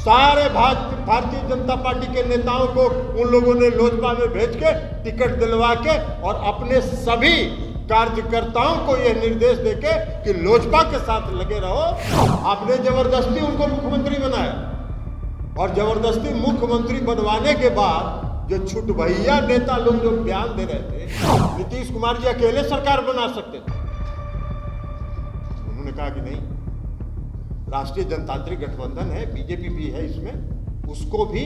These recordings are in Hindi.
सारे भारतीय जनता पार्टी के नेताओं को उन लोगों ने लोजपा में भेज के टिकट दिलवा के और अपने सभी कार्यकर्ताओं को यह निर्देश देके कि लोजपा के साथ लगे रहो। आपने जबरदस्ती उनको मुख्यमंत्री बनाया और जबरदस्ती मुख्यमंत्री बनवाने के बाद जो छुटभैया नेता लोग जो बयान दे रहे थे, नीतीश कुमार जी अकेले सरकार बना सकते थे, उन्होंने कहा कि नहीं, राष्ट्रीय जनतांत्रिक गठबंधन है, बीजेपी भी है इसमें, उसको भी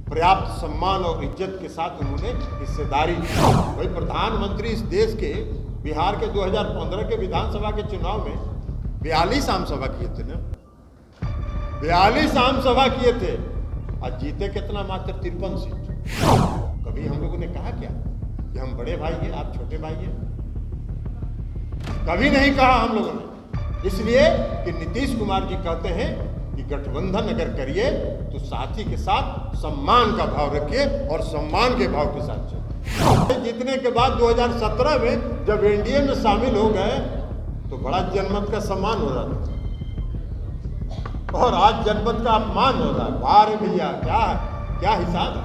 पर्याप्त सम्मान और इज्जत के साथ उन्होंने हिस्सेदारी दी। वही प्रधानमंत्री इस देश के बिहार के 2015 के विधानसभा के चुनाव में 42 आम सभा किए थे ना, 42 आम सभा किए थे और जीते कितना? मात्र 53 सीट। कभी हम लोगों ने कहा क्या कि हम बड़े भाई हैं, आप छोटे भाई हैं? कभी नहीं कहा हम लोगों ने। इसलिए कि नीतीश कुमार जी कहते हैं कि गठबंधन अगर करिए तो साथी के साथ सम्मान का भाव रखिए और सम्मान के भाव के साथ चलिए। जीतने के बाद 2017 में जब एनडीए में शामिल हो गए तो बड़ा जनमत का सम्मान हो रहा था और आज जनमत का अपमान हो रहा है। बाहर भैया क्या हिसाब है?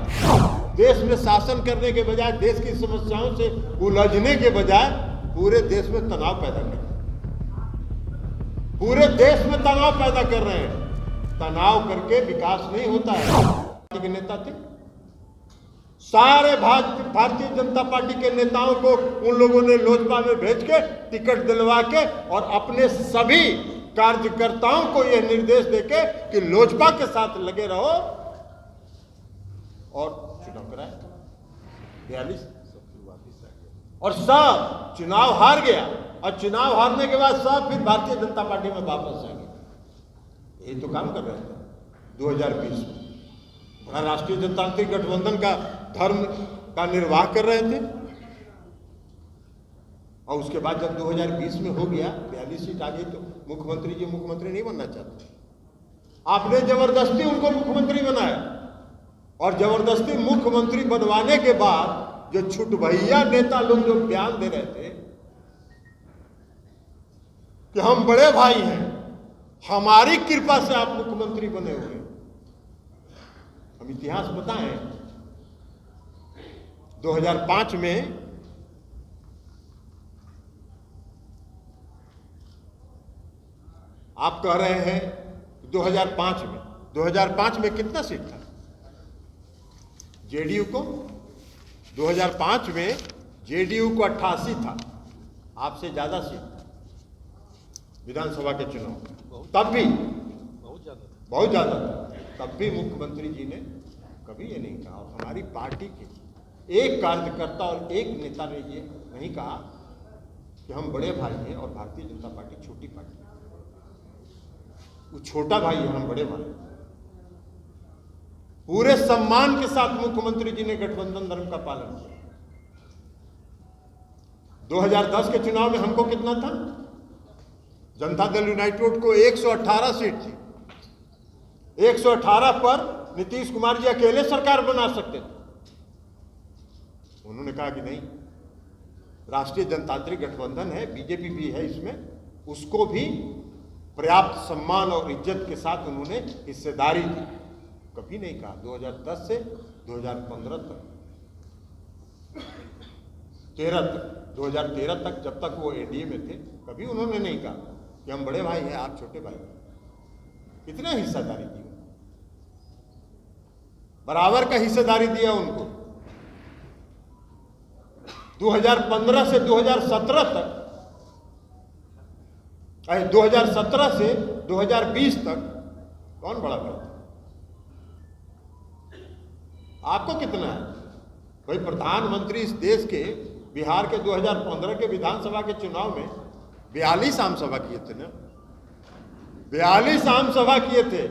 देश में शासन करने के बजाय, देश की समस्याओं से उलझने के बजाय पूरे देश में तनाव पैदा कर रहे हैं, पूरे देश में तनाव पैदा कर रहे हैं। तनाव करके विकास नहीं होता है। के नेता थे, सारे भारतीय जनता पार्टी के नेताओं को उन लोगों ने लोजपा में भेज के टिकट दिलवा के और अपने सभी कार्यकर्ताओं को यह निर्देश देके कि लोजपा के साथ लगे रहो और चुनाव कराए। 42 और सब चुनाव हार गया और चुनाव हारने के बाद सब फिर भारतीय जनता पार्टी में वापस आ गए। यही तो काम कर रहे थे 2020 में। बड़ा राष्ट्रीय जनतांत्रिक गठबंधन का धर्म का निर्वाह कर रहे थे और उसके बाद जब 2020 में हो गया, 42 सीट आ गई, तो मुख्यमंत्री जी मुख्यमंत्री नहीं बनना चाहते। आपने जबरदस्ती उनको मुख्यमंत्री बनाया और जबरदस्ती मुख्यमंत्री बनवाने के बाद जो छुटभैया नेता लोग जो बयान दे रहे थे कि हम बड़े भाई हैं, हमारी कृपा से आप मुख्यमंत्री बने हुए। हम इतिहास बताएं, 2005 में आप कह रहे हैं 2005 में कितना सीट था जेडीयू को? 2005 में जेडीयू को 88 था, आपसे ज्यादा सीट था विधानसभा के चुनाव में। तब भी बहुत ज्यादा था। तब भी मुख्यमंत्री जी ने कभी ये नहीं कहा और हमारी पार्टी के एक कार्यकर्ता और एक नेता ने ये नहीं कहा कि हम बड़े भाई हैं और भारतीय जनता पार्टी छोटी पार्टी है। वो छोटा भाई है, हम बड़े भाई हैं। पूरे सम्मान के साथ मुख्यमंत्री जी ने गठबंधन धर्म का पालन किया। 2010 के चुनाव में हमको कितना था? जनता दल यूनाइटेड को 118 सीट थी। 118 पर नीतीश कुमार जी अकेले सरकार बना सकते थे। उन्होंने कहा कि नहीं, राष्ट्रीय जनतांत्रिक गठबंधन है, बीजेपी भी है इसमें, उसको भी पर्याप्त सम्मान और इज्जत के साथ उन्होंने हिस्सेदारी दी। कभी नहीं कहा 2010 से 2015 तक, 2013 तक, जब तक वो एनडीए में थे, कभी उन्होंने नहीं कहा कि हम बड़े भाई हैं, आप छोटे भाई हैं। कितना हिस्सेदारी दी, बराबर का हिस्सेदारी दिया उनको। 2015 से 2017 तक, 2017 से 2020 तक कौन बड़ा था? आपको कितना है? भाई प्रधानमंत्री इस देश के बिहार के 2015 के विधानसभा के चुनाव में 42 आम सभा किए थे ना, 42 आम सभा किए थे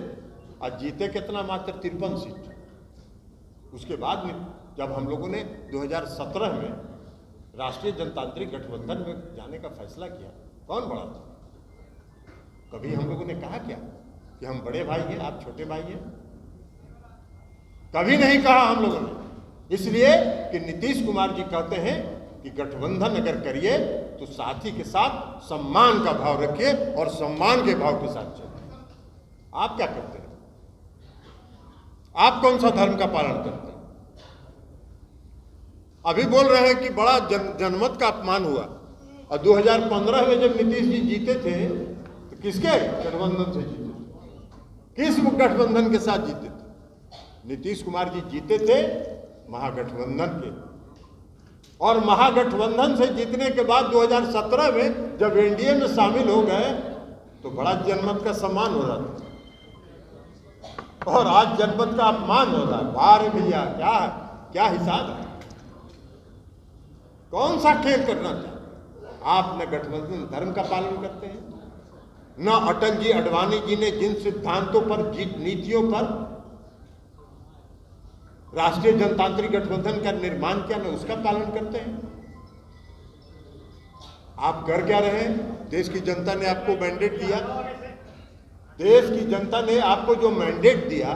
और जीते कितना? मात्र 53 सीट। उसके बाद में जब हम लोगों ने 2017 में राष्ट्रीय जनतांत्रिक गठबंधन में जाने का फैसला किया, कौन बड़ा था? कभी हम लोगों ने कहा क्या कि हम बड़े भाई हैं, आप छोटे भाई हैं? कभी नहीं कहा हम लोगों ने। इसलिए कि नीतीश कुमार जी कहते हैं कि गठबंधन अगर करिए तो साथी के साथ सम्मान का भाव रखिए और सम्मान के भाव के साथ चलिए। आप क्या करते हैं? आप कौन सा धर्म का पालन करते हैं? अभी बोल रहे हैं कि बड़ा जनमत का अपमान हुआ, और 2015 में जब नीतीश जी जीते थे तो किसके गठबंधन से जीते थे? किस गठबंधन के साथ जीते थे? नीतीश कुमार जी जीते थे महागठबंधन के, और महागठबंधन से जीतने के बाद 2017 में जब एनडीए में शामिल हो गए तो बड़ा जनमत का सम्मान हो रहा था, और आज जनमत का अपमान हो रहा है। बाहर भैया क्या हिसाब है? कौन सा खेल करना चाहिए? आप न गठबंधन धर्म का पालन करते हैं, न अटल जी अडवाणी जी ने जिन सिद्धांतों पर, नीतियों पर राष्ट्रीय जनतांत्रिक गठबंधन का निर्माण किया, न उसका पालन करते हैं। आप कर क्या रहे हैं? देश की जनता ने आपको मैंडेट दिया, देश की जनता ने आपको जो मैंडेट दिया,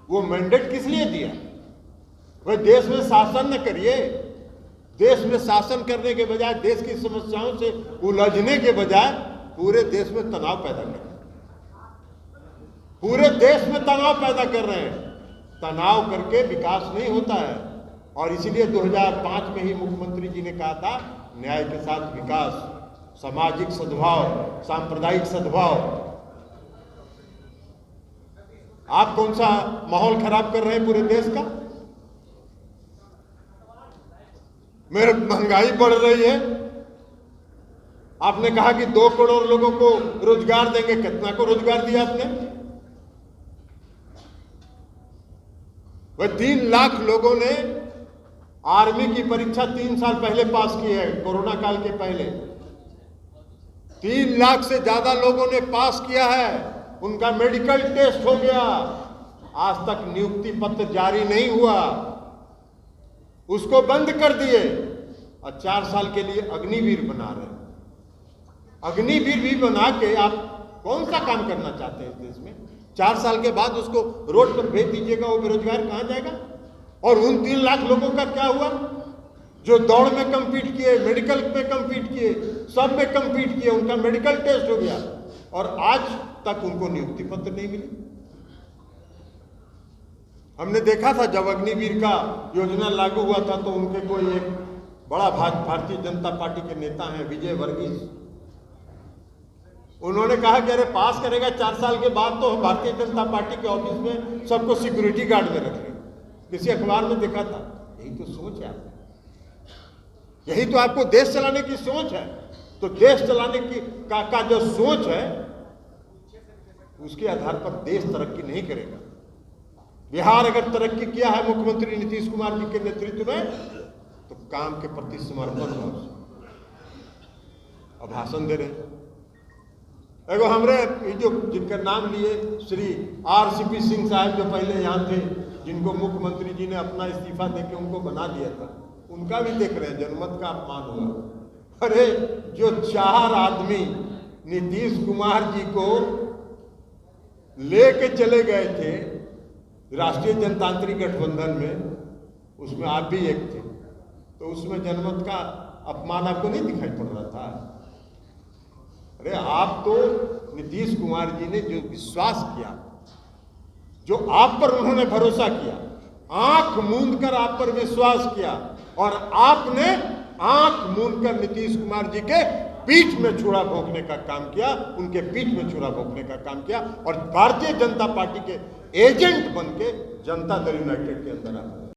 वो मैंडेट किस लिए दिया? वह देश में शासन न करिए, देश में शासन करने के बजाय, देश की समस्याओं से उलझने के बजाय पूरे देश में तनाव पैदा कर रहे हैं। पूरे देश में तनाव पैदा कर रहे हैं। तनाव करके विकास नहीं होता है, और इसीलिए 2005 में ही मुख्यमंत्री जी ने कहा था, न्याय के साथ विकास, सामाजिक सद्भाव, सांप्रदायिक सद्भाव। आप कौन सा माहौल खराब कर रहे हैं पूरे देश का? मेरे महंगाई बढ़ रही है, आपने कहा कि 2 करोड़ लोगों को रोजगार देंगे, कितना को रोजगार दिया आपने? वह 3 लाख लोगों ने आर्मी की परीक्षा 3 साल पहले पास की है, कोरोना काल के पहले 3 लाख से ज्यादा लोगों ने पास किया है, उनका मेडिकल टेस्ट हो गया। आज तक नियुक्ति पत्र जारी नहीं हुआ, उसको बंद कर दिए, और 4 साल के लिए अग्निवीर बना रहे हैं। अग्निवीर भी बना के आप कौन सा काम करना चाहते हैं इस देश में? 4 साल के बाद उसको रोड पर भेज दीजिएगा, वो बेरोजगार कहाँ जाएगा? और उन 3 लाख लोगों का क्या हुआ जो दौड़ में कम्पीट किए, मेडिकल में कम्पीट किए, सब में कम्पीट किए, उनका मेडिकल टेस्ट हो गया, और आज तक उनको नियुक्ति पत्र नहीं मिली। हमने देखा था जब अग्निवीर का योजना लागू हुआ था, तो उनके कोई एक बड़ा भारतीय जनता पार्टी के नेता हैं विजय वर्गीस, उन्होंने कहा कि अरे पास करेगा 4 साल के बाद तो हम भारतीय जनता पार्टी के ऑफिस में सबको सिक्योरिटी गार्ड में रख लेंगे। किसी अखबार में देखा था। यही तो सोच है आपकी, यही तो आपको देश चलाने की सोच है। तो देश चलाने की का जो सोच है, उसके आधार पर देश तरक्की नहीं करेगा। बिहार अगर तरक्की किया है मुख्यमंत्री नीतीश कुमार जी के नेतृत्व में, तो काम के प्रति समर्पण हो। अब भाषण दे रहे हैं एगो हमरे जो जिनका नाम लिए श्री RCP सिंह साहब, जो पहले यहाँ थे, जिनको मुख्यमंत्री जी ने अपना इस्तीफा देके उनको बना दिया था, उनका भी देख रहे हैं जनमत का अपमान हुआ। अरे जो 4 आदमी नीतीश कुमार जी को लेके चले गए थे राष्ट्रीय जनतांत्रिक गठबंधन में, उसमें आप भी एक थे, तो उसमें जनमत का अपमान आपको नहीं दिखाई पड़ रहा था? अरे आप तो नीतीश कुमार जी ने जो विश्वास किया, जो आप पर उन्होंने भरोसा किया, आंख मूंद कर आप पर विश्वास किया, और आपने आंख मूंद कर नीतीश कुमार जी के पीठ में छुरा भोंकने का काम किया, उनके पीठ में छुरा भोंकने का काम किया, और भारतीय जनता पार्टी के एजेंट बन के जनता दल यूनाइटेड के अंदर आ गए।